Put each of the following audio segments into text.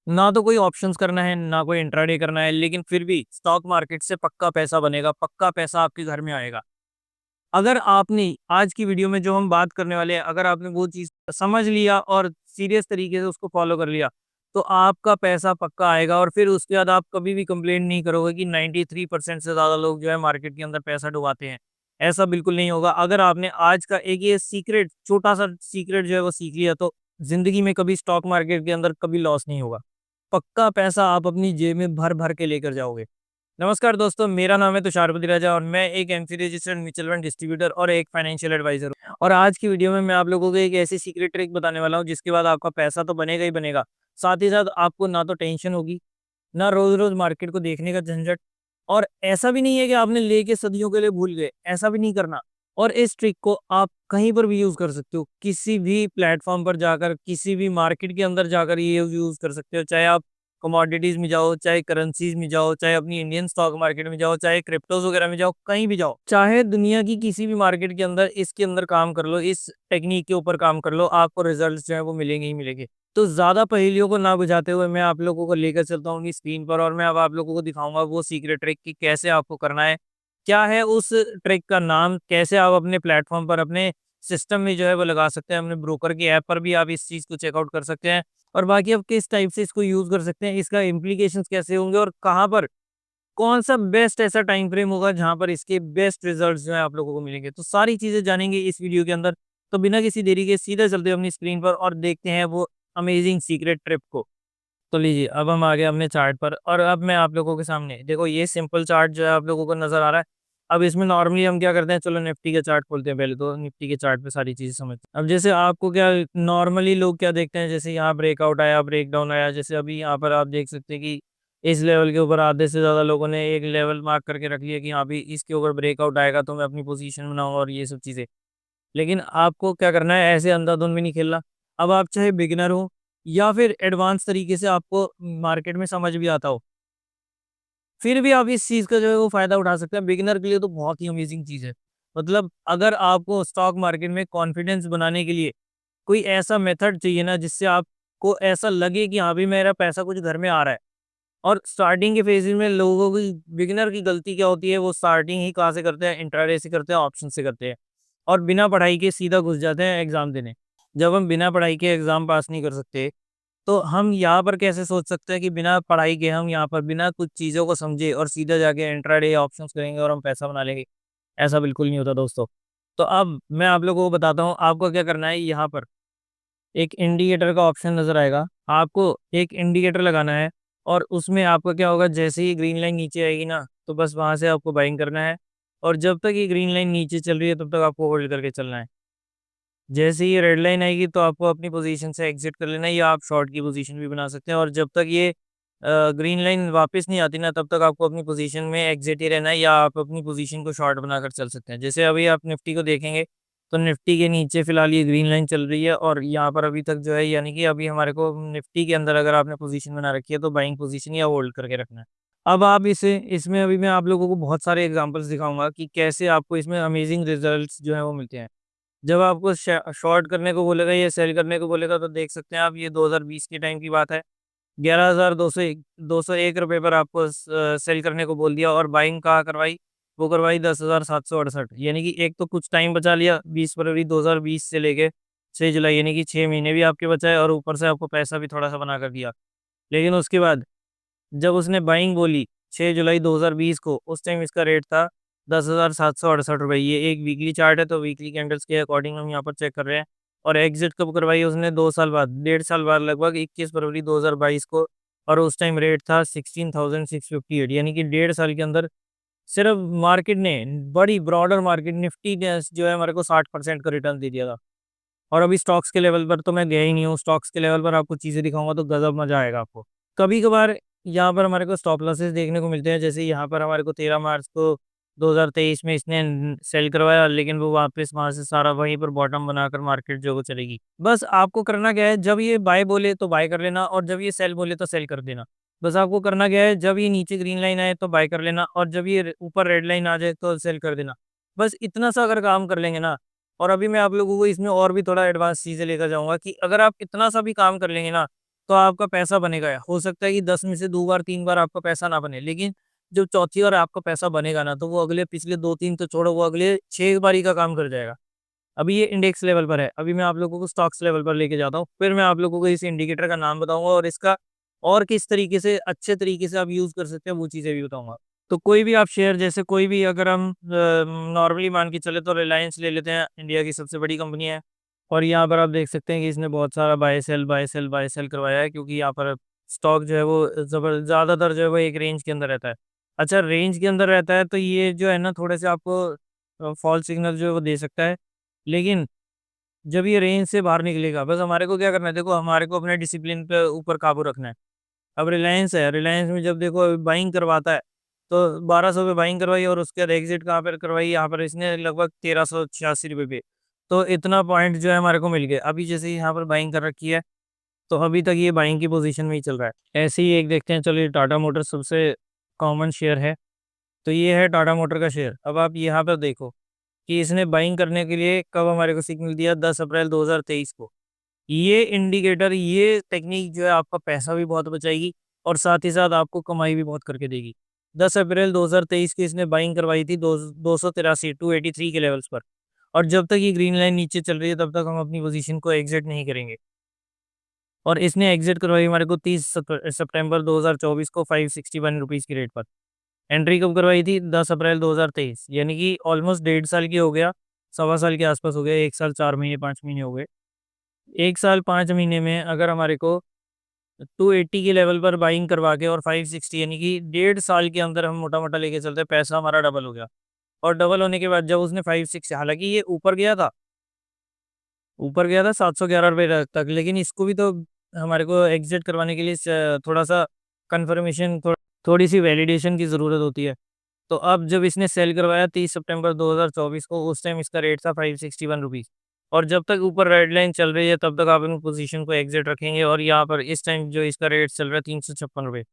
ना तो कोई ऑप्शंस करना है, ना कोई इंट्राडे करना है, लेकिन फिर भी स्टॉक मार्केट से पक्का पैसा बनेगा, पक्का पैसा आपके घर में आएगा। अगर आपने आज की वीडियो में जो हम बात करने वाले हैं, अगर आपने वो चीज़ समझ लिया और सीरियस तरीके से उसको फॉलो कर लिया, तो आपका पैसा पक्का आएगा और फिर उसके बाद आप कभी भी कंप्लेंट नहीं करोगे कि 93% से ज़्यादा लोग जो है मार्केट के अंदर पैसा डुबाते हैं। ऐसा बिल्कुल नहीं होगा। अगर आपने आज का एक ये सीक्रेट, छोटा-सा सीक्रेट जो है वो सीख लिया, तो ज़िंदगी में कभी स्टॉक मार्केट के अंदर कभी लॉस नहीं होगा। पक्का पैसा आप अपनी जेब में भर-भर के लेकर जाओगे। नमस्कार दोस्तों, मेरा नाम है तुषार राजा और मैं एक MC registered mutual fund distributor और एक फाइनेंशियल एडवाइजर हूँ। और आज की वीडियो में मैं आप लोगों को एक ऐसी सीक्रेट ट्रिक बताने वाला हूँ जिसके बाद आपका पैसा तो बनेगा ही बनेगा। साथ ही साथ आपको ना तो टेंशन होगी, ना रोज-रोज मार्केट को देखने का झंझट। और ऐसा भी नहीं है कि आपने लेके सदियों के लिए भूल गए, ऐसा भी नहीं करना। और इस ट्रिक को आप कहीं पर भी यूज़ कर सकते हो, किसी भी प्लेटफ़ॉर्म पर जाकर, किसी भी मार्केट के अंदर जाकर ये यूज़ कर सकते हो। चाहे आप कमोडिटीज़ में जाओ, चाहे करेंसीज़ में जाओ, चाहे अपनी इंडियन स्टॉक मार्केट में जाओ, चाहे क्रिप्टोज़ वगैरह में जाओ, कहीं भी जाओ। चाहे दुनिया की किसी भी मार्केट के अंदर इसके अंदर काम कर लो, इस टेक्नीक के ऊपर काम कर लो, आपको रिज़ल्ट्स जो हैं वो मिलेंगे ही मिलेंगे। तो ज़्यादा पहेलियों को ना बुझाते हुए मैं आप लोगों को लेकर चलता हूँ स्क्रीन पर और मैं अब आप लोगों को दिखाऊँगा वो सीक्रेट ट्रिक कि कैसे आपको करना है। क्या है उस ट्रिक का नाम, कैसे आप अपने प्लेटफ़ॉर्म पर, अपने सिस्टम में जो है वो लगा सकते हैं, अपने ब्रोकर की ऐप पर भी आप इस चीज़ को चेकआउट कर सकते हैं। और बाकी आप किस टाइप से इसको यूज़ कर सकते हैं, इसका इम्प्लीकेशंस कैसे होंगे और कहाँ पर, कौन-सा बेस्ट ऐसा टाइम फ्रेम होगा जहाँ पर इसके बेस्ट रिज़ल्ट्स जो हैं आप लोगों को मिलेंगे। तो सारी चीज़ें जानेंगे इस वीडियो के अंदर। तो बिना किसी देरी के सीधा चलते हैं अपनी स्क्रीन पर और देखते हैं वो अमेजिंग सीक्रेट ट्रिप को। तो लीजिए, अब हम आ गए अपने चार्ट पर और अब मैं आप लोगों के सामने देखो ये सिंपल चार्ट जो है आप लोगों को नज़र आ रहा है। अब इसमें नॉर्मली हम क्या करते हैं, चलो निफ्टी का चार्ट खोलते हैं, पहले तो निफ्टी के चार्ट पे सारी चीज़ें समझते हैं। अब जैसे आपको क्या, नॉर्मली लोग क्या देखते हैं, जैसे यहाँ ब्रेकआउट आया, ब्रेकडाउन आया, जैसे अभी यहाँ पर आप देख सकते हैं कि इस लेवल के ऊपर आधे से ज़्यादा लोगों ने एक लेवल मार्क करके रख लिया कि हाँ भी इसके ऊपर ब्रेकआउट आएगा तो मैं अपनी पोजीशन बनाऊंगा और ये सब चीज़ें। लेकिन आपको क्या करना है, ऐसे अंधाधुंध में नहीं खेलना। अब आप चाहे बिगिनर हो या फिर एडवांस तरीके से आपको मार्केट में समझ भी आता हो, फिर भी आप इस चीज़ का जो है वो फ़ायदा उठा सकते हैं। बिगिनर के लिए तो बहुत ही अमेज़िंग चीज़ है। मतलब अगर आपको स्टॉक मार्केट में कॉन्फिडेंस बनाने के लिए कोई ऐसा मेथड चाहिए ना जिससे आपको ऐसा लगे कि हाँ, भी मेरा पैसा कुछ घर में आ रहा है। और स्टार्टिंग के फ़ेज़ेज़ में लोगों की, बिगिनर की गलती क्या होती है, वो स्टार्टिंग ही कहाँ से करते हैं, इंट्राडे से करते हैं, ऑप्शन से करते हैं और बिना पढ़ाई के सीधा घुस जाते हैं एग्ज़ाम देने। जब हम बिना पढ़ाई के एग्ज़ाम पास नहीं कर सकते, तो हम यहाँ पर कैसे सोच सकते हैं कि बिना पढ़ाई के हम यहाँ पर बिना कुछ चीज़ों को समझे और सीधा जाके इंट्राडे या ऑप्शंस करेंगे और हम पैसा बना लेंगे। ऐसा बिल्कुल नहीं होता दोस्तों। तो अब मैं आप लोगों को बताता हूँ, आपको क्या करना है, यहाँ पर एक इंडिकेटर का ऑप्शन नज़र आएगा। आपको एक इंडिकेटर लगाना है और उसमें आपका क्या होगा, जैसे ही ग्रीन लाइन नीचे आएगी ना, तो बस वहाँ से आपको बाइंग करना है और जब तक ये ग्रीन लाइन नीचे चल रही है तब तक आपको होल्ड करके चलना है। जैसे ही ये रेड लाइन आएगी तो आपको अपनी पोज़ीशन से एग्ज़िट कर लेना है या आप शॉर्ट की पोज़ीशन भी बना सकते हैं और जब तक ये ग्रीन लाइन वापस नहीं आती ना, तब तक आपको अपनी पोज़ीशन में एग्ज़िट ही रहना है या आप अपनी पोज़ीशन को शॉर्ट बनाकर चल सकते हैं। जैसे अभी आप निफ्टी को देखेंगे, तो निफ्टी के नीचे फ़िलहाल ये ग्रीन लाइन चल रही है और यहाँ पर अभी तक जो है, यानी कि अभी हमारे को निफ्टी के अंदर अगर आपने पोज़ीशन बना रखी है तो बाइंग पोज़ीशन या होल्ड करके रखना है। अब आप इसे, इसमें अभी मैं आप लोगों को बहुत सारे एग्ज़ाम्पल्स दिखाऊँगा कि कैसे आपको इसमें अमेज़िंग रिज़ल्ट्स जो हैं वो मिलते हैं। जब आपको शॉर्ट करने को बोलेगा या सेल करने को बोलेगा तो देख सकते हैं आप, ये 2020 के टाइम की बात है। 11,201 रुपए पर आपको सेल करने को बोल दिया और बाइंग कहाँ करवाई? वो करवाई 10,768, यानी कि एक तो कुछ टाइम बचा लिया, 20 फरवरी 2020 से लेके 6 जुलाई, यानी कि 6 महीने भी आपके बचाए और ऊपर से आपको पैसा भी थोड़ा-सा बना कर दिया। लेकिन उसके बाद जब उसने बाइंग बोली 6 जुलाई 2020 को, उस टाइम इसका रेट था 10,768 रुपए। ये एक वीकली चार्ट है, तो वीकली कैंडल्स के अकॉर्डिंग हम यहाँ पर चेक कर रहे हैं। और एग्ज़िट कब करवाई उसने? 2 साल बाद, डेढ़ साल बाद, लगभग 21 फरवरी 2022 को। और उस टाइम रेट था 16,658, यानी कि डेढ़ साल के अंदर सिर्फ़ मार्केट ने, बड़ी ब्रॉडर मार्केट निफ्टी ने जो है हमारे को 60% का रिटर्न दे दिया था। और अभी स्टॉक्स के लेवल पर तो मैं गया ही नहीं हूँ, स्टॉक्स के लेवल पर आपको चीज़ें दिखाऊँगा तो गज़ब मज़ा आएगा आपको। कभी-कभार यहाँ पर हमारे को स्टॉप लॉसेस देखने को मिलते हैं, जैसे यहाँ पर हमारे को 13 मार्च को 2023 में इसने सेल करवाया, लेकिन वो वापस वहाँ से सारा वहीं पर बॉटम बनाकर मार्केट जो है वो चलेगी। बस आपको करना क्या है, जब ये बाय बोले तो बाय कर लेना और जब ये सेल बोले तो सेल कर देना। बस आपको करना क्या है, जब ये नीचे ग्रीन लाइन आए तो बाय कर लेना और जब ये ऊपर रेड लाइन आ जाए तो सेल कर देना। बस इतना सा अगर काम कर लेंगे ना, और अभी मैं आप लोगों को इसमें और भी थोड़ा एडवांस चीज़ें लेकर जाऊँगा कि अगर आप इतना सा भी काम कर लेंगे ना, तो आपका पैसा बनेगा। हो सकता है कि 10 में से 2 बार 3 बार आपका पैसा ना बने, लेकिन जब चौथी बार आपका पैसा बनेगा ना, तो वो अगले पिछले 2-3 तो छोड़ो, वो अगले 6 बारी का काम कर जाएगा। अभी ये इंडेक्स लेवल पर है, अभी मैं आप लोगों को स्टॉक्स लेवल पर लेके जाता हूँ, फिर मैं आप लोगों को इस इंडिकेटर का नाम बताऊँगा और इसका और किस तरीके से अच्छे तरीके से आप यूज़ कर सकते हैं, वो चीज़ें भी बताऊँगा। तो कोई भी आप शेयर, जैसे कोई भी अगर हम नॉर्मली मान के चले तो रिलायंस ले लेते हैं, इंडिया की सबसे बड़ी कंपनी है। और यहाँ पर आप देख सकते हैं कि इसने बहुत सारा buy sell, buy sell, buy sell करवाया है, क्योंकि यहाँ पर स्टॉक जो है वो ज़्यादातर जो है वो एक रेंज के अंदर रहता है। अच्छा, रेंज के अंदर रहता है तो ये जो है ना, थोड़े से आपको फॉल्स सिग्नल जो है वो दे सकता है। लेकिन जब ये रेंज से बाहर निकलेगा, बस हमारे को क्या करना है, देखो हमारे को अपने डिसिप्लिन पे ऊपर काबू रखना है। अब रिलायंस है, रिलायंस में जब देखो बाइंग करवाता है, तो 1200 पे बाइंग करवाई और उसके बाद एग्ज़िट कहाँ पर करवाई, यहाँ पर इसने लगभग ₹1386 पे। तो इतना पॉइंट जो है हमारे को मिल गए। अभी जैसे ही यहाँ पर बाइंग कर रखी है, तो अभी तक ये बाइंग की पोज़ीशन में ही चल रहा है। ऐसे ही एक देखते हैं, चलिए टाटा मोटर्स सबसे कॉमन शेयर है, तो ये है टाटा मोटर का शेयर। अब आप यहाँ पर देखो कि इसने बाइंग करने के लिए कब हमारे को सिग्नल दिया, 10 अप्रैल 2023 को। ये इंडिकेटर, ये टेक्नीक जो है आपका पैसा भी बहुत बचाएगी और साथ ही साथ आपको कमाई भी बहुत करके देगी। 10 अप्रैल 2023 को इसने बाइंग करवाई थी 283 283 के लेवल्स पर, और जब तक ये ग्रीन लाइन नीचे चल रही है तब तक हम अपनी पोजीशन को एग्जिट नहीं करेंगे। और इसने एग्जिट करवाई हमारे को 30 सितंबर 2024 को ₹561 की रेट पर। एंट्री कब करवाई थी? 10 अप्रैल 2023, यानी कि ऑलमोस्ट 1.5 साल की हो गया, सवा साल के आसपास हो गया, 1 साल 4 महीने 5 महीने हो गए। 1 साल 5 महीने में अगर हमारे को 280 के लेवल पर बाइंग करवा के और 560, यानी कि 1.5 साल के अंदर हम मोटा-मोटा लेके चलते हैं, पैसा हमारा डबल हो गया। और डबल होने के बाद जब उसने 5-6, हालाँकि ये ऊपर गया था ₹711 तक, लेकिन इसको भी तो हमारे को एग्ज़िट करवाने के लिए थोड़ा-सा कन्फर्मेशन, थोड़ी-सी वैलिडेशन की ज़रूरत होती है। तो अब जब इसने सेल करवाया 30 सितंबर 2024 को, उस टाइम इसका रेट था ₹561, और जब तक ऊपर रेड लाइन चल रही है तब तक आप अपनी पोज़ीशन को एग्ज़िट रखेंगे, और यहाँ पर इस टाइम जो इसका रेट चल रहा है ₹356।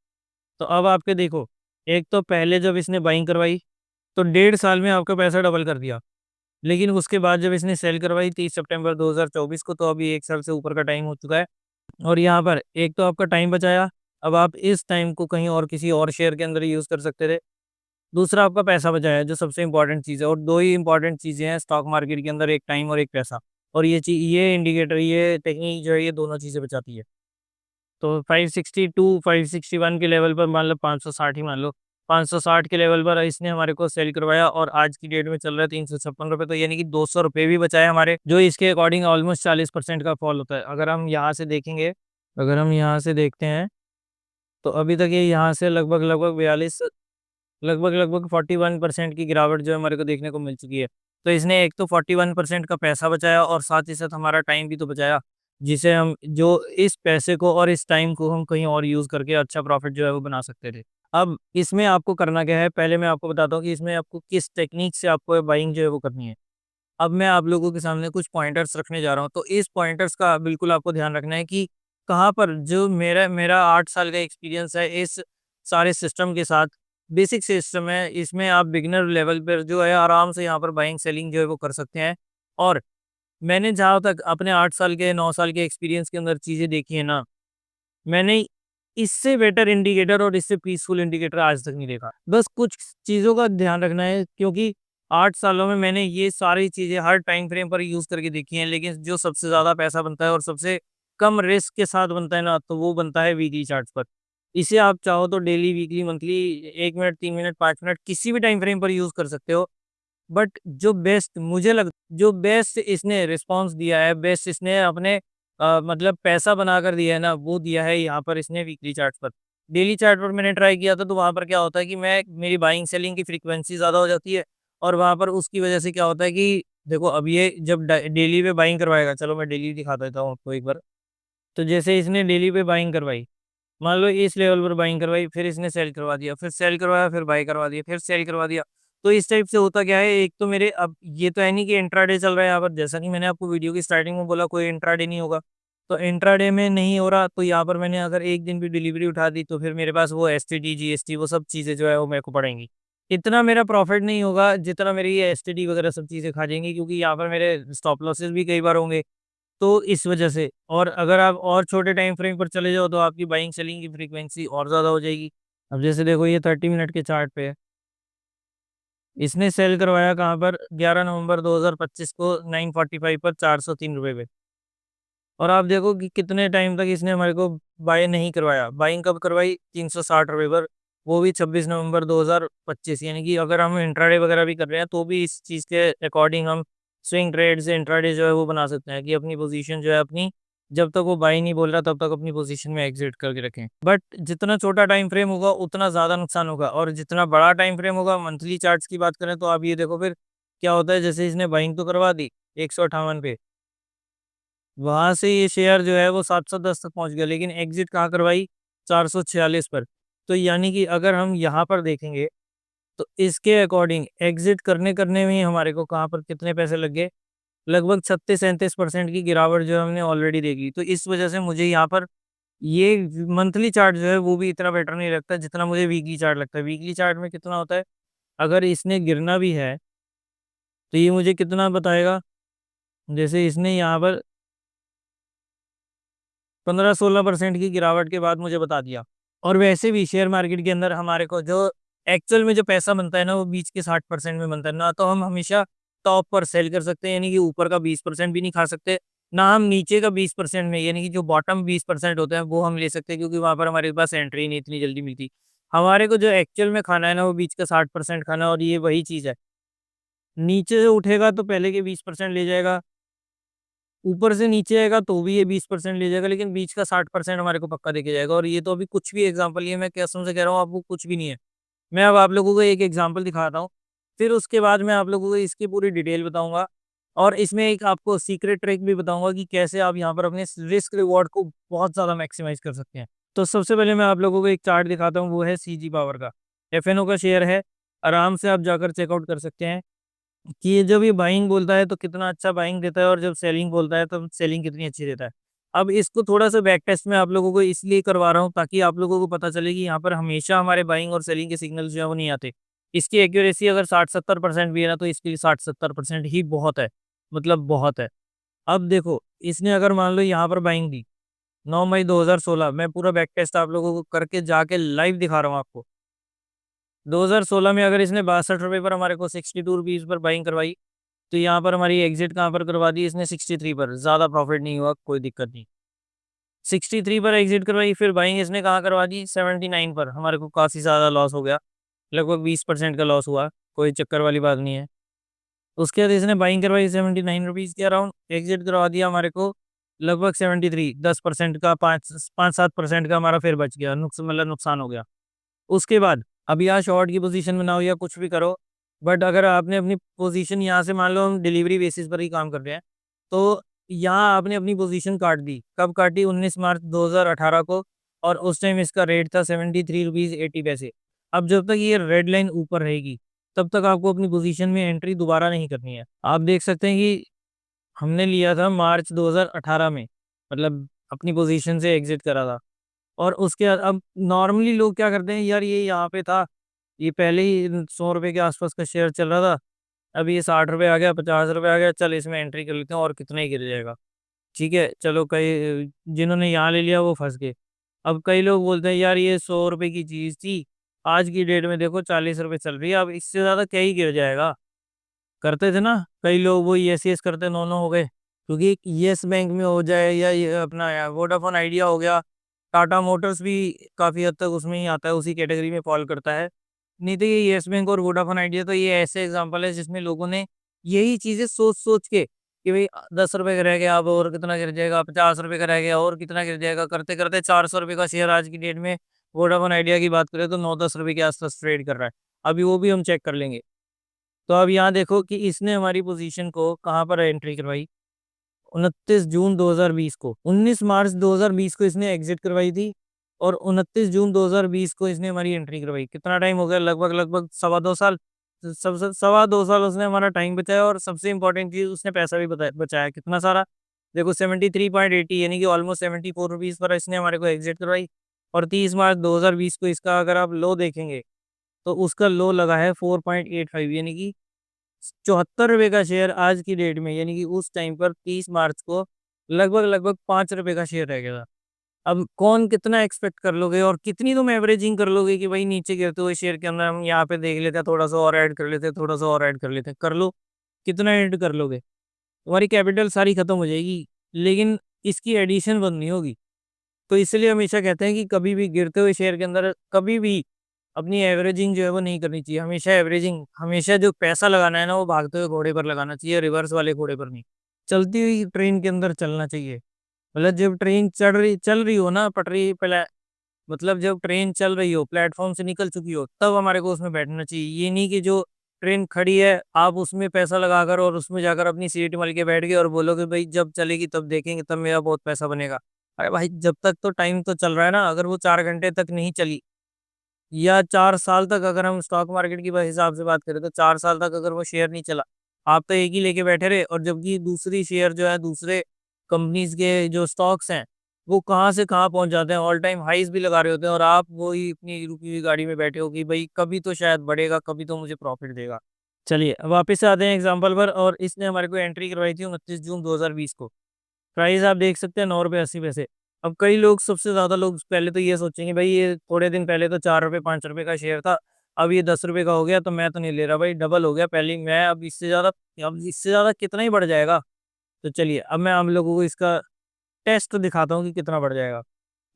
तो अब आपके देखो, एक तो पहले जब इसने बाइंग करवाई, तो 1.5 साल में आपका पैसा डबल कर दिया। लेकिन उसके बाद जब इसने सेल करवाई 30 सितंबर 2024 को, तो अभी 1 साल से ऊपर का टाइम हो चुका है। और यहाँ पर एक तो आपका टाइम बचाया, अब आप इस टाइम को कहीं और किसी और शेयर के अंदर यूज़ कर सकते थे। दूसरा आपका पैसा बचाया, जो सबसे इम्पोर्टेंट चीज़ है, और 2 ही इम्पोर्टेंट चीज़ें हैं स्टॉक मार्केट के अंदर, एक टाइम और एक पैसा। और ये इंडिकेटर, ये टेक्नीक जो है, ये दोनों चीज़ें बचाती है। तो 562 561 के लेवल पर मान लो 560 ही मान लो। 560 के लेवल पर इसने हमारे को सेल करवाया और आज की डेट में चल रहा है ₹356, तो यानी कि ₹200 भी बचाए हमारे, जो इसके अकॉर्डिंग ऑलमोस्ट 40% का फॉल होता है। अगर हम यहाँ से देखते हैं, तो अभी तक ये यहाँ से लगभग 42, लगभग 41% की गिरावट जो है हमारे को देखने को मिल चुकी है। तो इसने एक तो 41% का पैसा बचाया और साथ ही साथ हमारा टाइम भी तो बचाया, जिसे हम जो इस पैसे को और इस टाइम को हम कहीं और यूज़ करके अच्छा प्रॉफ़िट जो है वो बना सकते थे। अब इसमें आपको करना क्या है, पहले मैं आपको बताता हूँ कि इसमें आपको किस टेक्नीक से आपको बाइंग जो है वो करनी है। अब मैं आप लोगों के सामने कुछ पॉइंटर्स रखने जा रहा हूँ, तो इस पॉइंटर्स का बिल्कुल आपको ध्यान रखना है कि कहाँ पर जो मेरा मेरा 8 साल का एक्सपीरियंस है इस सारे सिस्टम के साथ, बेसिक सिस्टम है, इसमें आप बिगिनर लेवल पर जो है आराम से यहाँ पर बाइंग सेलिंग जो है वो कर सकते हैं। और मैंने जहाँ तक अपने 8 साल के 9 साल के एक्सपीरियंस के अंदर चीज़ें देखी है ना, मैंने इससे बेटर इंडिकेटर और इससे पीसफुल इंडिकेटर आज तक नहीं देखा। बस कुछ चीज़ों का ध्यान रखना है, क्योंकि 8 सालों में मैंने ये सारी चीज़ें हर टाइम फ्रेम पर यूज़ करके देखी हैं, लेकिन जो सबसे ज़्यादा पैसा बनता है और सबसे कम रिस्क के साथ बनता है ना, तो वो बनता है वीकली चार्ट्स पर। इसे आप चाहो तो daily, weekly, monthly, 1 minute, 3 minute, 5 minute किसी भी टाइम फ्रेम पर यूज़ कर सकते हो। बट जो बेस्ट इसने रिस्पॉन्स दिया है, बेस्ट इसने अपने मतलब पैसा बनाकर दिया है ना, वो दिया है यहाँ पर इसने वीकली चार्ट पर। डेली चार्ट पर मैंने ट्राई किया था, तो वहाँ पर क्या होता है कि मेरी बाइंग सेलिंग की फ्रीक्वेंसी ज़्यादा हो जाती है, और वहाँ पर उसकी वजह से क्या होता है कि देखो, अब ये जब डेली पे बाइंग करवाएगा, चलो मैं डेली दिखा देता हूँ आपको एक बार। तो जैसे इसने डेली पे बाइंग करवाई, मान लो इस लेवल पर बाइंग करवाई, फिर इसने सेल करवा दिया, फिर सेल करवाया, फिर बाय करवा दिया, फिर सेल करवा दिया। तो इस टाइप से होता क्या है, एक तो मेरे अब ये तो है नहीं कि इंट्राडे चल रहा है यहाँ पर, जैसा कि मैंने आपको वीडियो की स्टार्टिंग में बोला, कोई इंट्राडे नहीं होगा। तो इंट्राडे में नहीं हो रहा, तो यहाँ पर मैंने अगर एक दिन भी डिलीवरी उठा दी, तो फिर मेरे पास वो एसटीडी, जीएसटी, वो सब चीज़ें जो है वो मेरे को पड़ेंगी। इतना मेरा प्रॉफिट नहीं होगा जितना मेरी ये एसटीडी वगैरह सब चीज़ें खा जाएंगी, क्योंकि यहाँ पर मेरे स्टॉप लॉसेस भी कई बार होंगे। तो इस वजह से, और अगर आप और छोटे टाइम फ्रेम पर चले जाओ तो आपकी बाइंग सेलिंग की फ्रीक्वेंसी और ज़्यादा हो जाएगी। अब जैसे देखो ये 30 मिनट के चार्ट पे है, इसने सेल करवाया कहाँ पर, 11 नवंबर 2025 को 9:45 पर 403 रुपये पे। और आप देखो कि कितने टाइम तक इसने हमारे को बाय नहीं करवाया। बाइंग कब करवाई, 360 रुपये पर, वो भी 26 नवंबर 2025। यानी कि अगर हम इंट्राडे वगैरह भी कर रहे हैं तो भी इस चीज़ के अकॉर्डिंग हम स्विंग ट्रेड से इंट्राडे जो है वो बना सकते हैं कि अपनी पोजीशन जो है अपनी, जब तक वो बाई नहीं बोल रहा तब तक अपनी पोजीशन में एग्जिट करके रखें। बट जितना छोटा टाइम फ्रेम होगा उतना ज़्यादा नुकसान होगा, और जितना बड़ा टाइम फ्रेम होगा, मंथली चार्ट्स की बात करें तो आप ये देखो फिर क्या होता है। जैसे इसने बाइंग तो करवा दी 158 पे, वहां से ये शेयर जो है वो 710 तक पहुंच गया, लेकिन एग्जिट कहाँ करवाई, 446 पर। तो यानी कि अगर हम यहाँ पर देखेंगे तो इसके अकॉर्डिंग एग्जिट करने करने में ही हमारे को कहाँ पर कितने पैसे लग गए, लगभग 36-37% की गिरावट जो है हमने ऑलरेडी देखी। तो इस वजह से मुझे यहाँ पर ये मंथली चार्ट जो है वो भी इतना बेटर नहीं लगता जितना मुझे वीकली चार्ट लगता है। वीकली चार्ट में कितना होता है, अगर इसने गिरना भी है तो ये मुझे कितना बताएगा, जैसे इसने यहाँ पर 15-16% की गिरावट के बाद मुझे बता दिया। और वैसे भी शेयर मार्केट के अंदर हमारे को जो एक्चुअल में जो पैसा बनता है ना, वो बीच के 60% में बनता है ना। तो हम हमेशा टॉप पर सेल कर सकते हैं, यानी कि ऊपर का 20% भी नहीं खा सकते, ना हम नीचे का 20% में, यानी कि जो बॉटम 20% होते हैं वो हम ले सकते हैं, क्योंकि वहां पर हमारे पास एंट्री नहीं इतनी जल्दी मिलती। हमारे को जो एक्चुअल में खाना है ना, वो बीच का 60% खाना है, और ये वही चीज है। नीचे से उठेगा तो पहले के 20% ले जाएगा, ऊपर से नीचे आएगा तो भी ये 20% ले जाएगा, लेकिन बीच का 60% हमारे को पक्का देके जाएगा। और ये तो अभी कुछ भी एग्जांपल, ये मैं कसम से कह रहा हूँ आपको, कुछ भी नहीं है। मैं अब आप लोगों को एक एग्जांपल दिखाता हूँ, फिर उसके बाद मैं आप लोगों को इसकी पूरी डिटेल बताऊंगा, और इसमें एक आपको सीक्रेट ट्रिक भी बताऊंगा कि कैसे आप यहाँ पर अपने रिस्क रिवॉर्ड को बहुत ज़्यादा मैक्सिमाइज कर सकते हैं। तो सबसे पहले मैं आप लोगों को एक चार्ट दिखाता हूँ, वो है सीजी पावर का। एफएनओ का शेयर है, आराम से आप जाकर चेकआउट कर सकते हैं कि ये जब ये बाइंग बोलता है तो कितना अच्छा बाइंग देता है, और जब सेलिंग बोलता है तो सेलिंग कितनी अच्छी देता है। अब इसको थोड़ा सा बैक टेस्ट में आप लोगों को इसलिए करवा रहा हूँ ताकि आप लोगों को पता चले कि यहाँ पर हमेशा हमारे बाइंग और सेलिंग के सिग्नल जो है वो नहीं आते। इसकी एक्यूरेसी अगर 60-70% भी है ना, तो इसके लिए 60-70% ही बहुत है, मतलब बहुत है। अब देखो, इसने अगर मान लो यहाँ पर बाइंग दी 9 मई 2016, मैं पूरा बैक टेस्ट आप लोगों को करके जाके लाइव दिखा रहा हूँ आपको। 2016 में अगर इसने 62 रुपये पर हमारे को 62 रुपीज़ पर बाइंग करवाई, तो यहाँ पर हमारी एग्जिट कहाँ पर करवा दी इसने, 63 पर। ज़्यादा प्रॉफिट नहीं हुआ, कोई दिक्कत नहीं। 63 पर एग्जिट करवाई, फिर बाइंग इसने कहाँ करवा दी, 79 पर। हमारे को काफ़ी ज़्यादा लॉस हो गया, लगभग 20% का लॉस हुआ, कोई चक्कर वाली बात नहीं है। उसके बाद इसने बाइंग करवाई 79 रुपीज़ के अराउंड, एग्जिट करवा दिया हमारे को लगभग 73, 10% का, 5-7% का हमारा फिर बच गया, मतलब नुकसान हो गया। उसके बाद अब यहाँ शॉर्ट की पोजीशन बनाओ या कुछ भी करो, बट अगर आपने अपनी पोजीशन यहाँ से, मान लो हम डिलीवरी बेसिस पर ही काम कर रहे हैं, तो यहाँ आपने अपनी पोजीशन काट दी। कब काटी, 19 मार्च 2018 को, और उस टाइम इसका रेट था 73 रुपीज़ 80 पैसे। अब जब तक ये रेड लाइन ऊपर रहेगी तब तक आपको अपनी पोजीशन में एंट्री दोबारा नहीं करनी है। आप देख सकते हैं कि हमने लिया था मार्च 2018 में, मतलब अपनी पोजीशन से एग्जिट करा था। और उसके बाद अब नॉर्मली लोग क्या करते हैं, यार ये यहाँ पे था, ये पहले ही 100 रुपये के आसपास का शेयर चल रहा था, अब ये 60 रुपये आ गया, 50 रुपये आ गया, चल इसमें एंट्री कर लेते हैं और कितना ही गिर जाएगा। ठीक है, चलो, कई जिन्होंने यहाँ ले लिया वो फंस गए। अब कई लोग बोलते हैं यार ये 100 रुपये की चीज़ थी, आज की डेट में देखो 40 रुपये चल रही है, अब इससे ज़्यादा क्या ही गिर जाएगा। करते थे ना कई लोग, वो येस येस करते नो नो हो गए, क्योंकि येस बैंक में हो जाए या ये अपना वोडाफोन आइडिया हो गया, टाटा मोटर्स भी काफ़ी हद तक उसमें ही आता है, उसी कैटेगरी में फॉल करता है। नहीं तो ये येस बैंक और वोडाफोन आइडिया तो ये ऐसे एग्जांपल है जिसमें लोगों ने यही चीज़ें सोच सोच के कि भाई 10 रुपये का रह गया, अब और कितना गिर जाएगा, 50 रुपये का रह गया और कितना गिर जाएगा, करते करते 400 रुपये का शेयर आज की डेट में वोडाफोन आइडिया की बात करें तो 9-10 रुपये के आसपास ट्रेड कर रहा है। अभी वो भी हम चेक कर लेंगे। तो अब यहाँ देखो कि इसने हमारी पोजीशन को कहाँ पर एंट्री करवाई, 29 जून 2020 को, 19 मार्च 2020 को इसने एग्जिट करवाई थी, और 29 जून 2020 को इसने हमारी एंट्री करवाई। कितना टाइम हो गया, लगभग लगभग 2.25 साल। सब 2.25 साल उसने हमारा टाइम बचाया, और सबसे इंपॉर्टेंट चीज उसने पैसा भी बचाया कितना सारा। देखो 73.80 यानी कि ऑलमोस्ट 74 रुपीज़ पर इसने हमारे को एग्जिट करवाई। और 30 मार्च 2020 को इसका अगर आप लो देखेंगे तो उसका लो लगा है 4.85, यानी कि 74 रुपये का शेयर आज की डेट में, यानी कि उस टाइम पर 30 मार्च को लगभग लगभग 5 रुपए का शेयर रह गया था। अब कौन कितना एक्सपेक्ट कर लोगे और कितनी तुम एवरेजिंग कर लोगे कि भाई नीचे गिरते हुए शेयर के अंदर हम यहाँ पे देख लेते हैं, थोड़ा सा और ऐड कर लेते हैं, थोड़ा सा और ऐड कर लेते हैं, कर लो। कितना ऐड कर लोगे? तुम्हारी कैपिटल सारी खत्म हो जाएगी, लेकिन इसकी एडिशन बंद नहीं होगी। तो इसलिए हमेशा कहते हैं कि कभी भी गिरते हुए शेयर के अंदर कभी भी अपनी एवरेजिंग जो है वो नहीं करनी चाहिए। हमेशा एवरेजिंग, हमेशा जो पैसा लगाना है ना वो भागते हुए घोड़े पर लगाना चाहिए, रिवर्स वाले घोड़े पर नहीं। चलती हुई ट्रेन के अंदर चलना चाहिए। मतलब जब ट्रेन चल रही हो ना पटरी पे, मतलब जब ट्रेन चल रही हो, प्लेटफॉर्म से निकल चुकी हो, तब हमारे को उसमें बैठना चाहिए। ये नहीं कि जो ट्रेन खड़ी है आप उसमें पैसा लगाकर और उसमें जाकर अपनी सीट मल के बैठ गए और बोलोगे भाई जब चलेगी तब देखेंगे, तब मेरा बहुत पैसा बनेगा। अरे भाई जब तक तो टाइम तो चल रहा है ना। अगर वो 4 घंटे तक नहीं चली या 4 साल तक, अगर हम स्टॉक मार्केट की हिसाब से बात करें तो 4 साल तक अगर वो शेयर नहीं चला, आप तो एक ही लेके बैठे रहे, और जबकि दूसरी शेयर जो है, दूसरे कंपनीज के जो स्टॉक्स हैं वो कहाँ से कहाँ पहुंच जाते हैं, ऑल टाइम हाईज भी लगा रहे होते हैं, और आप वही अपनी रुकी हुई गाड़ी में बैठे हो कि भाई कभी तो शायद बढ़ेगा, कभी तो मुझे प्रॉफिट देगा। चलिए वापस से आते हैं एग्जाम्पल पर, और इसने हमारे को एंट्री करवाई थी 29 जून 2020 को। प्राइस आप देख सकते हैं 9 रुपये 80 पैसे। अब कई लोग, सबसे ज्यादा लोग पहले तो ये सोचेंगे भाई ये थोड़े दिन पहले तो 4 रुपये 5 रुपये का शेयर था, अब ये 10 रुपये का हो गया तो मैं तो नहीं ले रहा भाई, डबल हो गया पहले ही मैं, अब इससे ज्यादा कितना ही बढ़ जाएगा। तो चलिए अब मैं आप लोगों को इसका टेस्ट दिखाता हूँ कि कितना बढ़ जाएगा।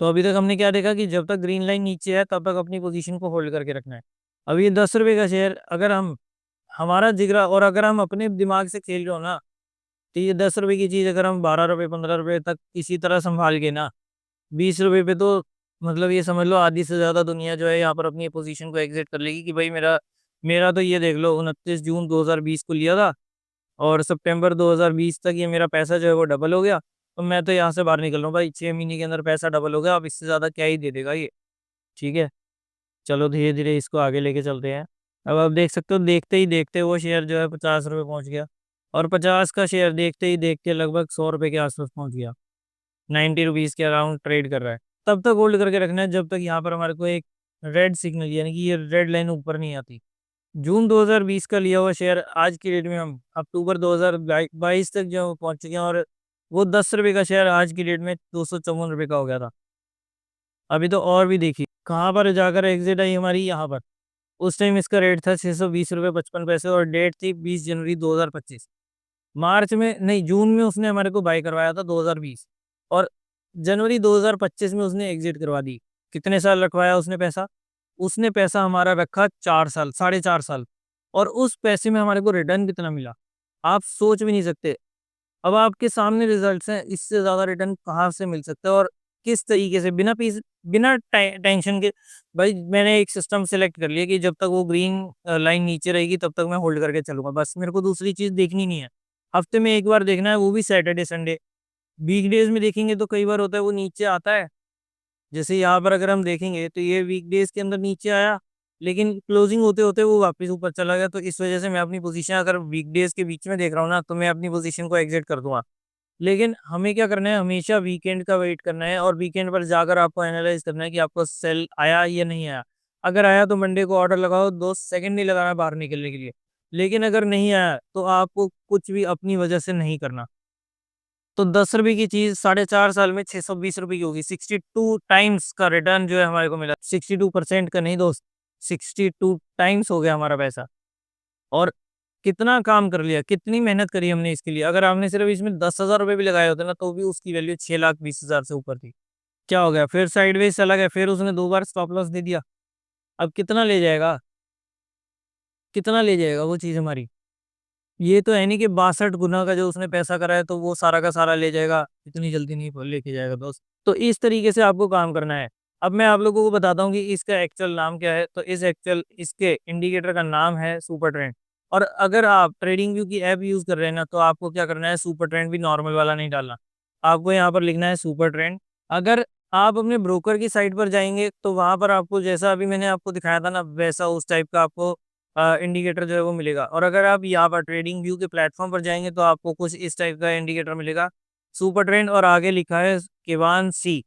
तो अभी तक हमने क्या देखा कि जब तक ग्रीन लाइन नीचे है तब तक अपनी पोजीशन को होल्ड करके रखना है। अब ये 10 रुपये का शेयर, अगर हम हमारा जिगरा और अगर हम अपने दिमाग से खेल रहे हो ना, तो ये 10 रुपए की चीज अगर हम 12 रुपए 15 रुपए तक इसी तरह संभाल के ना, 20 रुपए पे तो मतलब ये समझ लो आधी से ज्यादा दुनिया जो है यहाँ पर अपनी पोजीशन को एग्जिट कर लेगी कि भाई मेरा मेरा तो ये देख लो 29 जून 2020 को लिया था और सितंबर 2020 तक ये मेरा पैसा जो है वो डबल हो गया। तो मैं तो यहाँ से बाहर निकल रहा हूँ भाई, 6 महीने के अंदर पैसा डबल हो गया, अब इससे ज्यादा क्या ही दे देगा ये। ठीक है, चलो धीरे धीरे इसको आगे लेके चलते हैं। अब आप देख सकते हो देखते ही देखते वो शेयर जो है 50 रुपये पहुंच गया, और 50 का शेयर देखते ही देखते लगभग 100 रुपये के आसपास पहुंच गया। 90 रुपीज के अराउंड ट्रेड कर रहा है। तब तक होल्ड करके रखना है जब तक यहाँ पर हमारे को एक रेड सिग्नल यानी कि ये रेड लाइन ऊपर नहीं आती। जून 2020 का लिया हुआ शेयर आज की डेट में हम अक्टूबर 2022 तक जो पहुंच चुके हैं, और वो 10 रुपये का शेयर आज की डेट में 254 रुपये का हो गया था। अभी तो और भी देखिए कहाँ पर जाकर एग्जिट आई हमारी, यहाँ पर। उस टाइम इसका रेट था 620 रुपये 55 पैसे, और डेट थी 20 जनवरी 2025। मार्च में नहीं, जून में उसने हमारे को बाय करवाया था 2020, और जनवरी 2025 में उसने एग्जिट करवा दी। कितने साल रखवाया उसने पैसा? उसने पैसा हमारा रखा 4 साल, 4.5 साल। और उस पैसे में हमारे को रिटर्न कितना मिला, आप सोच भी नहीं सकते। अब आपके सामने रिजल्ट्स हैं, इससे ज्यादा रिटर्न कहाँ से मिल सकता है और किस तरीके से, बिना टेंशन के। भाई मैंने एक सिस्टम सेलेक्ट कर लिया कि जब तक वो ग्रीन लाइन नीचे रहेगी तब तक मैं होल्ड करके चलूंगा, बस मेरे को दूसरी चीज देखनी नहीं है। हफ्ते में एक बार देखना है, वो भी सैटरडे संडे। वीकडेज में देखेंगे तो कई बार होता है वो नीचे आता है, जैसे यहाँ पर अगर हम देखेंगे तो ये वीकडेज के अंदर नीचे आया, लेकिन क्लोजिंग होते होते वो वापस ऊपर चला गया। तो इस वजह से मैं अपनी पोजीशन अगर वीकडेज के बीच में देख रहा हूँ ना, तो मैं अपनी पोजीशन को एग्जिट कर दूंगा। लेकिन हमें क्या करना है, हमेशा वीकेंड का वेट करना है, और वीकेंड पर जाकर आपको एनालाइज करना है कि आपको सेल आया या नहीं आया। अगर आया तो मंडे को ऑर्डर लगाओ, 2 सेकंड नहीं लगाना बाहर निकलने के लिए। लेकिन अगर नहीं आया तो आपको कुछ भी अपनी वजह से नहीं करना। तो 10 रुपए की चीज 4.5 साल में 620 रुपए की होगी। 62 टाइम्स का रिटर्न जो है हमारे को मिला, 62% का नहीं दोस्त, 62 टाइम्स हो गया हमारा पैसा। और कितना काम कर लिया, कितनी मेहनत करी हमने इसके लिए। अगर आपने सिर्फ इसमें 10,000 रुपए भी लगाए होते ना, तो भी उसकी वैल्यू 6,20,000 से ऊपर थी। क्या हो गया, फिर साइडवेज चला गया, फिर उसने 2 बार स्टॉप लॉस दे दिया। अब कितना ले जाएगा, कितना ले जाएगा वो चीज हमारी। ये तो है नहीं कि 62 गुना का जो उसने पैसा करा है तो वो सारा का सारा ले जाएगा, इतनी जल्दी नहीं लेके जाएगा दोस्त। तो इस तरीके से आपको काम करना है। अब मैं आप लोगों को बताता हूँ कि इसका एक्चुअल नाम क्या है। तो इसके इंडिकेटर का नाम है सुपर ट्रेंड। और अगर आप ट्रेडिंग व्यू की ऐप यूज कर रहे हैं ना, तो आपको क्या करना है, सुपर ट्रेंड भी नॉर्मल वाला नहीं डालना, आपको यहाँ पर लिखना है सुपर ट्रेंड। अगर आप अपने ब्रोकर की साइट पर जाएंगे तो वहां पर आपको जैसा अभी मैंने आपको दिखाया था ना, वैसा उस टाइप का आपको इंडिकेटर जो है वो मिलेगा। और अगर आप यहाँ पर ट्रेडिंग व्यू के प्लेटफॉर्म पर जाएंगे तो आपको कुछ इस टाइप का इंडिकेटर मिलेगा, सुपर ट्रेंड, और आगे लिखा है केवान सी।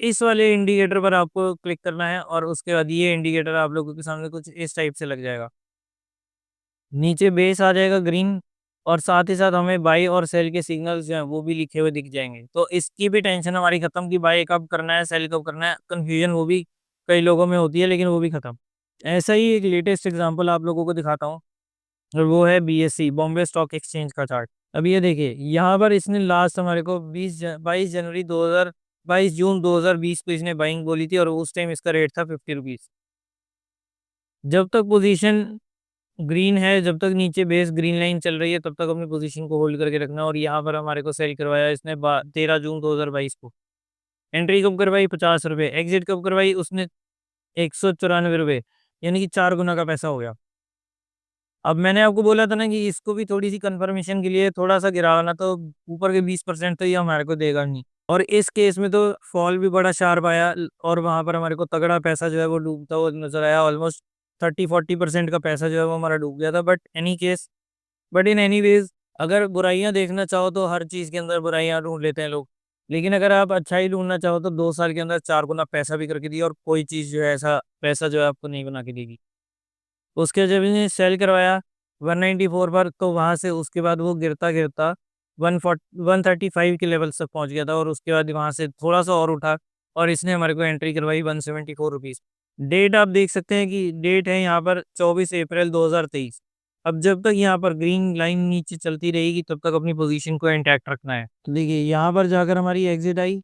इस वाले इंडिकेटर पर आपको क्लिक करना है, और उसके बाद ये इंडिकेटर आप लोगों के सामने कुछ इस टाइप से लग जाएगा। नीचे बेस आ जाएगा ग्रीन, और साथ ही साथ हमें बाई और सेल के सिग्नल्स जो हैं वो भी लिखे हुए दिख जाएंगे। तो इसकी भी टेंशन हमारी खत्म कि बाई कब करना है, सेल कब करना है। कंफ्यूजन वो भी कई लोगों में होती है, लेकिन वो भी खत्म। ऐसा ही एक लेटेस्ट एग्जांपल आप लोगों को दिखाता हूँ, और वो है बीएससी, बॉम्बे स्टॉक एक्सचेंज का चार्ट। अब ये देखिए, यहाँ पर इसने लास्ट हमारे को 22 जून 2020 को इसने बाइंग बोली थी, और उस टाइम इसका रेट था 50 रुपीज। जब तक पोजीशन ग्रीन है, जब तक नीचे बेस ग्रीन लाइन चल रही है, तब तक अपनी पोजीशन को होल्ड करके रखना। और यहाँ पर हमारे को सेल करवाया इसने 13 जून 2022 को। एंट्री कब करवाई? 50 रुपये। एग्जिट कब करवाई उसने? 194 रुपये। यानी कि 4 गुना का पैसा हो गया। अब मैंने आपको बोला था ना कि इसको भी थोड़ी सी कंफर्मेशन के लिए थोड़ा सा गिरावा ना, तो ऊपर के 20% तो ये हमारे को देगा नहीं। और इस केस में तो फॉल भी बड़ा शार्प आया, और वहां पर हमारे को तगड़ा पैसा जो है वो डूबता हुआ नजर आया। ऑलमोस्ट 30-40% का पैसा जो है वो हमारा डूब गया था। बट इन एनी वेज, अगर बुराइयां देखना चाहो तो हर चीज के अंदर बुराइयां ढूंढ लेते हैं लोग। लेकिन अगर आप अच्छाई ढूंढना चाहो तो 2 साल के अंदर 4 गुना पैसा भी करके दिया, और कोई चीज जो है ऐसा पैसा जो है आपको नहीं बना के देगी। उसके जब इसने सेल करवाया 194 पर, तो वहां से उसके बाद वो गिरता गिरता 135 के लेवल तक पहुंच गया था, और उसके बाद वहां से थोड़ा सा और उठा, और इसने हमारे को एंट्री करवाई 174 रुपीज। डेट आप देख सकते हैं कि डेट है यहाँ पर 24 अप्रैल 2023। अब जब तक यहाँ पर ग्रीन लाइन नीचे चलती रहेगी, तब तक अपनी पोजीशन को इंटैक्ट रखना है। तो देखिए, यहाँ पर जाकर हमारी एग्जिट आई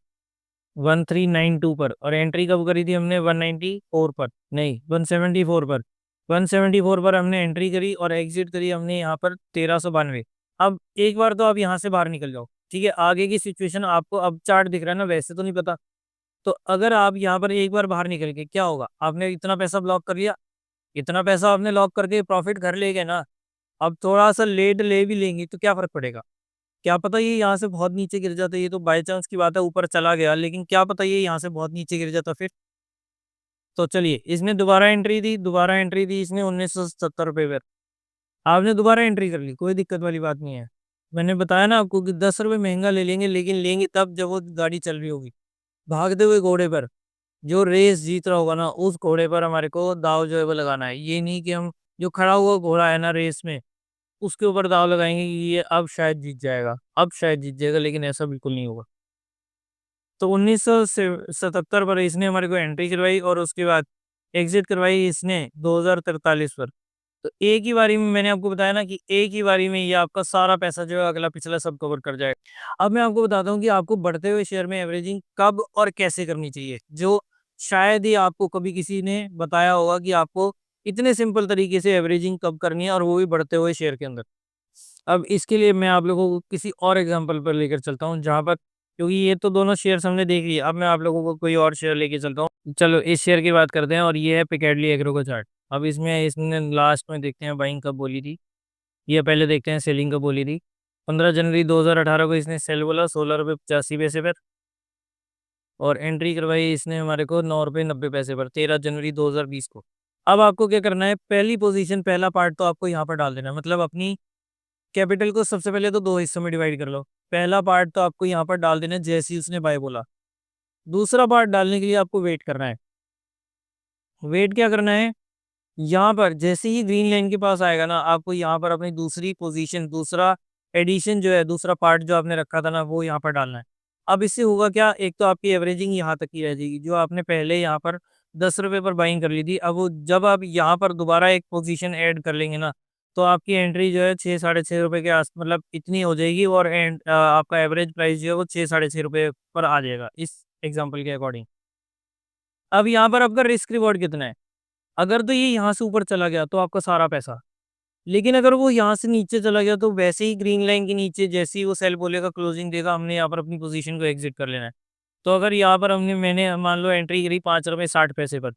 1392 पर, और एंट्री कब करी थी हमने? 194 पर, नहीं 174 पर। 174 पर हमने एंट्री करी, और एग्जिट करी हमने यहाँ पर 1392। अब एक बार तो आप यहाँ से बाहर निकल जाओ, ठीक है। आगे की सिचुएशन आपको अब चार्ट दिख रहा है ना, वैसे तो नहीं पता। तो अगर आप यहाँ पर एक बार बाहर निकल के, क्या होगा? आपने इतना पैसा ब्लॉक कर लिया, इतना पैसा आपने लॉक करके प्रॉफिट घर ले गए ना। अब थोड़ा सा लेट ले भी लेंगे तो क्या फर्क पड़ेगा? क्या पता ये यहाँ से बहुत नीचे गिर जाता, ये तो बाई चांस की बात है, ऊपर चला गया, लेकिन क्या पता ये यहाँ से बहुत नीचे गिर जाता फिर। तो चलिए, इसने दोबारा एंट्री दी इसने 1970 रुपये पर। आपने दोबारा एंट्री कर ली, कोई दिक्कत वाली बात नहीं है। मैंने बताया ना आपको कि 10 रुपये महंगा ले लेंगे, लेकिन लेंगे तब जब वो गाड़ी चल रही होगी। भागते हुए घोड़े पर, जो रेस जीत रहा होगा ना, उस घोड़े पर हमारे को दाव जो है वो लगाना है। ये नहीं कि हम, जो खड़ा हुआ घोड़ा है ना रेस में, उसके ऊपर दाव लगाएंगे कि ये अब शायद जीत जाएगा, अब शायद जीत जाएगा, लेकिन ऐसा बिल्कुल नहीं होगा। तो 1977 पर इसने हमारे को एंट्री करवाई, और उसके बाद एग्जिट करवाई इसने 2043 पर। तो एक ही बारी में, मैंने आपको बताया ना कि एक ही बारी में ये आपका सारा पैसा जो है अगला पिछला सब कवर कर जाएगा। अब मैं आपको बताता हूँ कि आपको बढ़ते हुए शेयर में एवरेजिंग कब और कैसे करनी चाहिए, जो शायद ही आपको कभी किसी ने बताया होगा कि आपको इतने सिंपल तरीके से एवरेजिंग कब करनी है, और वो भी बढ़ते हुए शेयर के अंदर। अब इसके लिए मैं आप लोगों को किसी और एग्जांपल पर लेकर चलता हूँ, जहाँ पर, क्योंकि ये तो दोनों शेयर हमने देख लिए, अब मैं आप लोगों को कोई और शेयर लेके चलता हूँ। चलो इस शेयर की बात करते हैं, और ये है पिकेडली एग्रो का चार्ट। अब इसमें इसने लास्ट में देखते हैं बाइंग कब बोली थी, ये पहले देखते हैं सेलिंग कब बोली थी। 15 जनवरी 2018 को इसने सेल बोला 16 रुपये 85 पैसे पर, और एंट्री करवाई इसने हमारे को 9 रुपये 90 पैसे पर 13 जनवरी 2020 को। अब आपको क्या करना है? पहली पोजीशन, पहला पार्ट तो आपको यहाँ पर डाल देना है। मतलब अपनी कैपिटल को सबसे पहले तो दो हिस्सों में डिवाइड कर लो। पहला पार्ट तो आपको यहाँ पर डाल देना है जैसे ही उसने बाय बोला। दूसरा पार्ट डालने के लिए आपको वेट करना है। वेट क्या करना है? यहाँ पर जैसे ही ग्रीन लाइन के पास आएगा ना, आपको यहाँ पर अपनी दूसरी पोजीशन, दूसरा एडिशन जो है, दूसरा पार्ट जो आपने रखा था ना, वो यहाँ पर डालना है। अब इससे होगा क्या? एक तो आपकी एवरेजिंग यहाँ तक ही रह जाएगी, जो आपने पहले यहाँ पर 10 रुपये पर बाइंग कर ली थी। अब वो जब आप यहाँ पर दोबारा एक पोजीशन ऐड कर लेंगे ना, तो आपकी एंट्री जो है 6-6.5 रुपये के आस, मतलब इतनी हो जाएगी, और आपका एवरेज प्राइस जो है वो 6-6.5 रुपये पर आ जाएगा इस एग्जाम्पल के अकॉर्डिंग। अब यहाँ पर आपका रिस्क रिवॉर्ड कितना है? अगर तो ये यहाँ से ऊपर चला गया तो आपका सारा पैसा, लेकिन अगर वो यहाँ से नीचे चला गया, तो वैसे ही ग्रीन लाइन के नीचे जैसे ही वो सेल बोलेगा, क्लोजिंग देगा, हमने यहाँ पर अपनी पोजीशन को एग्जिट कर लेना है। तो अगर यहाँ पर मैंने मान लो एंट्री करी 5 रुपये 60 पैसे पर,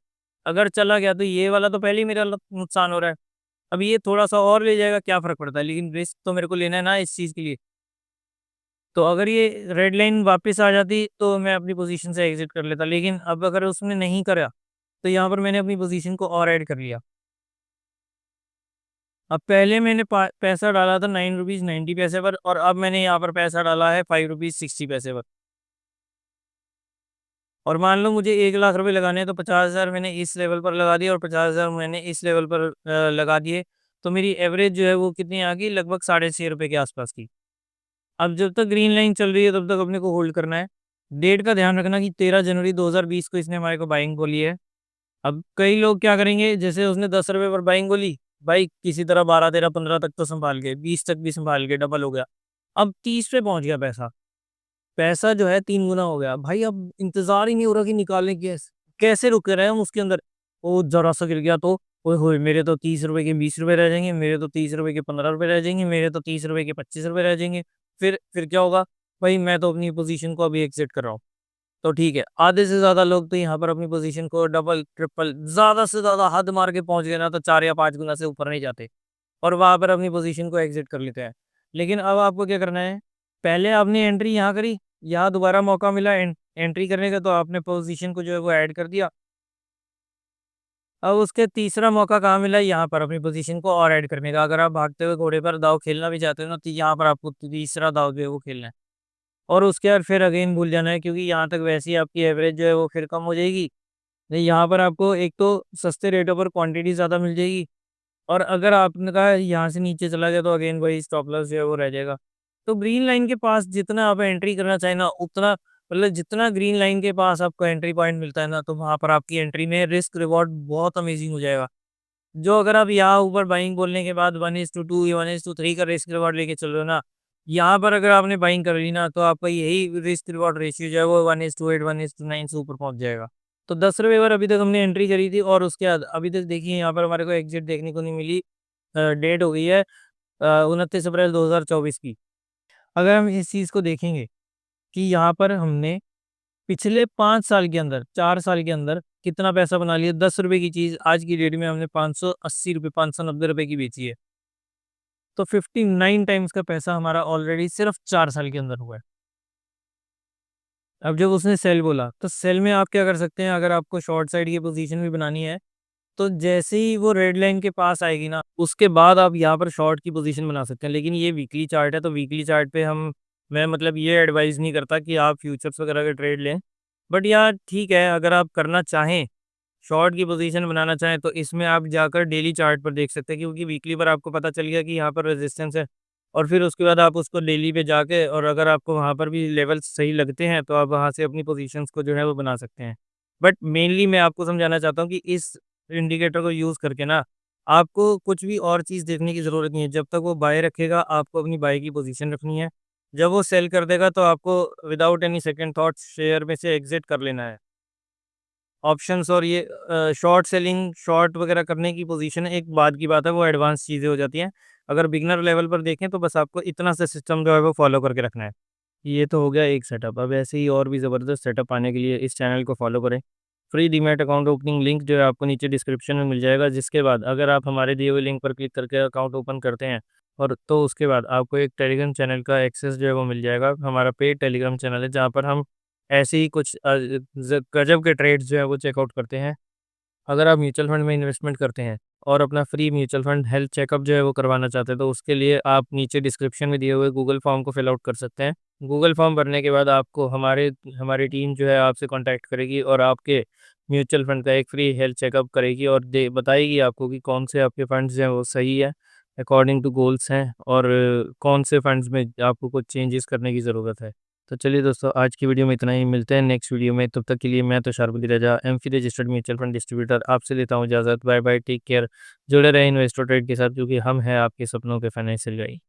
अगर चला गया, तो ये वाला तो पहले ही मेरा नुकसान हो रहा है। अब ये थोड़ा सा और ले जाएगा, क्या फर्क पड़ता है, लेकिन रिस्क तो मेरे को लेना है ना इस चीज़ के लिए। तो अगर ये रेड लाइन वापस आ जाती, तो मैं अपनी पोजीशन से एग्जिट कर लेता, लेकिन अब अगर उसने नहीं करा, तो यहाँ पर मैंने अपनी पोजीशन को और ऐड कर लिया। अब पहले मैंने पैसा डाला था 9 रुपीज़ 90 पैसे पर, और अब मैंने यहाँ पर पैसा डाला है 5 रुपीज़ 60 पैसे पर। और मान लो मुझे 1 लाख रुपए लगाने हैं, तो 50,000 मैंने इस लेवल पर लगा दिए, और 50,000 मैंने इस लेवल पर लगा दिए। तो मेरी एवरेज जो है वो कितनी आ गई, लगभग 6.5 रुपए के आसपास की। अब जब तक ग्रीन लाइन चल रही है तब तक अपने को होल्ड करना है। डेट का ध्यान रखना कि 13 जनवरी 2020 को इसने हमारे को बाइंग बोली है। अब कई लोग क्या करेंगे, जैसे उसने 10 रुपए पर बाइंग बोली, भाई किसी तरह 12, 13, 15 तक तो संभाल गए, 20 तक भी संभाल गए, डबल हो गया। अब 30 पे पहुंच गया पैसा, पैसा जो है 3 गुना हो गया। भाई अब इंतजार ही नहीं हो रहा कि निकालने की कैसे रुक रहे हैं हम उसके अंदर। वो जरा सा गिर गया तो ओए होए, मेरे तो 30 रुपए के 20 रुपए रह जाएंगे, मेरे तो 30 रुपए के 15 रुपए रह जाएंगे, मेरे तो 30 रुपए के 25 रुपए रह जाएंगे। फिर क्या होगा, भाई मैं तो अपनी पोजीशन को अभी एग्जिट कर रहा हूँ। तो ठीक है, आधे से ज्यादा लोग तो यहाँ पर अपनी पोजीशन को डबल ट्रिपल, ज्यादा से ज्यादा हद मार के पहुंच गए ना तो 4 या 5 गुना से ऊपर नहीं जाते, और वहां पर अपनी पोजीशन को एग्जिट कर लेते हैं। लेकिन अब आपको क्या करना है, पहले आपने एंट्री यहाँ करी, यहाँ दोबारा मौका मिला एंट्री करने का, तो आपने पोजीशन को जो है वो ऐड कर दिया। अब उसके तीसरा मौका कहाँ मिला, यहाँ पर अपनी पोजीशन को और ऐड करने का। अगर आप भागते हुए घोड़े पर दाव खेलना भी चाहते हो ना, तो यहाँ पर आपको तीसरा दाव जो है वो खेलना है। और उसके बाद फिर अगेन भूल जाना है, क्योंकि यहाँ तक वैसे ही आपकी एवरेज जो है वो फिर कम हो जाएगी। नहीं, यहाँ पर आपको एक तो सस्ते रेटों पर क्वांटिटी ज़्यादा मिल जाएगी, और अगर आपने कहा यहाँ से नीचे चला गया तो अगेन वही स्टॉप लॉस जो है वो रह जाएगा। तो ग्रीन लाइन के पास जितना आप एंट्री करना चाहें ना, उतना मतलब जितना ग्रीन लाइन के पास आपको एंट्री पॉइंट मिलता है ना, तो वहाँ पर आपकी एंट्री में रिस्क रिवॉर्ड बहुत अमेजिंग हो जाएगा। जो अगर आप यहाँ ऊपर बाइंग बोलने के बाद 1:2 या 1:3 का रिस्क रिवॉर्ड लेके चल रहे हो ना, यहाँ पर अगर आपने बाइंग कर ली ना, तो आपका यही रिस्क रिवॉर्ड रेशियो जो है वो 1:8 1:9 से ऊपर पहुंच जाएगा। तो 10 रुपये पर अभी तक हमने एंट्री करी थी, और उसके बाद अभी तक देखिए यहाँ पर हमारे को एग्जिट देखने को नहीं मिली। डेट हो गई है 29 अप्रैल 2024 की। अगर हम इस चीज़ को देखेंगे कि यहाँ पर हमने पिछले 5 साल के अंदर, 4 साल के अंदर कितना पैसा बना लिया। 10 रुपए की चीज़ आज की डेट में हमने 580 रुपये, 590 रुपए की बेची है। तो 59 टाइम्स का पैसा हमारा ऑलरेडी सिर्फ 4 साल के अंदर हुआ है। अब जब उसने सेल बोला, तो सेल में आप क्या कर सकते हैं, अगर आपको शॉर्ट साइड की पोजीशन भी बनानी है, तो जैसे ही वो रेड लाइन के पास आएगी ना, उसके बाद आप यहाँ पर शॉर्ट की पोजीशन बना सकते हैं। लेकिन ये वीकली चार्ट है, तो वीकली चार्ट पे मैं मतलब ये एडवाइस नहीं करता कि आप फ्यूचर्स वगैरह के ट्रेड लें। बट यार ठीक है, अगर आप करना चाहें, शॉर्ट की पोजीशन बनाना चाहें, तो इसमें आप जाकर डेली चार्ट पर देख सकते हैं, क्योंकि वीकली पर आपको पता चल गया कि यहाँ पर रेजिस्टेंस है, और फिर उसके बाद आप उसको डेली पे जाके, और अगर आपको वहाँ पर भी लेवल सही लगते हैं, तो आप वहाँ से अपनी पोजीशंस को जो है वो बना सकते हैं। बट मेनली मैं आपको समझाना चाहता हूँ कि इस इंडिकेटर को यूज़ करके ना, आपको कुछ भी और चीज़ देखने की ज़रूरत नहीं है। जब तक वो बाय रखेगा, आपको अपनी बाय की पोजीशन रखनी है। जब वो सेल कर देगा, तो आपको without any second thoughts share में से एग्जिट कर लेना है। ऑप्शंस और ये शॉर्ट सेलिंग, शॉर्ट वगैरह करने की पोजीशन एक बाद की बात है, वो एडवांस चीज़ें हो जाती हैं। अगर बिगिनर लेवल पर देखें, तो बस आपको इतना सा सिस्टम जो है वो फॉलो करके रखना है। ये तो हो गया एक सेटअप। अब ऐसे ही और भी ज़बरदस्त सेटअप पाने के लिए इस चैनल को फॉलो करें। Free demat account opening link जो है आपको नीचे डिस्क्रिप्शन में मिल जाएगा, जिसके बाद अगर आप हमारे दिए हुए लिंक पर क्लिक करके अकाउंट ओपन करते हैं, और तो उसके बाद आपको एक टेलीग्राम चैनल का एक्सेस जो है वो मिल जाएगा। हमारा पेड टेलीग्राम चैनल है, जहाँ पर हम ऐसे ही कुछ गजब के ट्रेड्स जो है वो चेकआउट करते हैं। अगर आप म्यूचुअल फंड में इन्वेस्टमेंट करते हैं और अपना free mutual fund health checkup जो है वो करवाना चाहते हैं, तो उसके लिए आप नीचे डिस्क्रिप्शन में दिए हुए गूगल फॉर्म को फिल आउट कर सकते हैं। गूगल फॉर्म भरने के बाद आपको हमारी टीम जो है आपसे कांटेक्ट करेगी, और आपके म्यूचुअल फंड का एक फ्री हेल्थ चेकअप करेगी, और बताएगी आपको कि कौन से आपके फंड्स हैं वो सही है, अकॉर्डिंग टू गोल्स हैं, और कौन से फंड्स में आपको कुछ चेंजेस करने की ज़रूरत है। तो चलिए दोस्तों, आज की वीडियो में इतना ही। मिलते हैं नेक्स्ट वीडियो में। तब तक के लिए मैं तो Sharabuddin Raza, MF registered mutual fund distributor, आपसे लेता हूँ इजाज़त। Bye bye, take care. जुड़े रहें इन्वेस्टर ट्रेड के साथ, क्योंकि हम हैं आपके सपनों के फाइनेंशियल गाइड।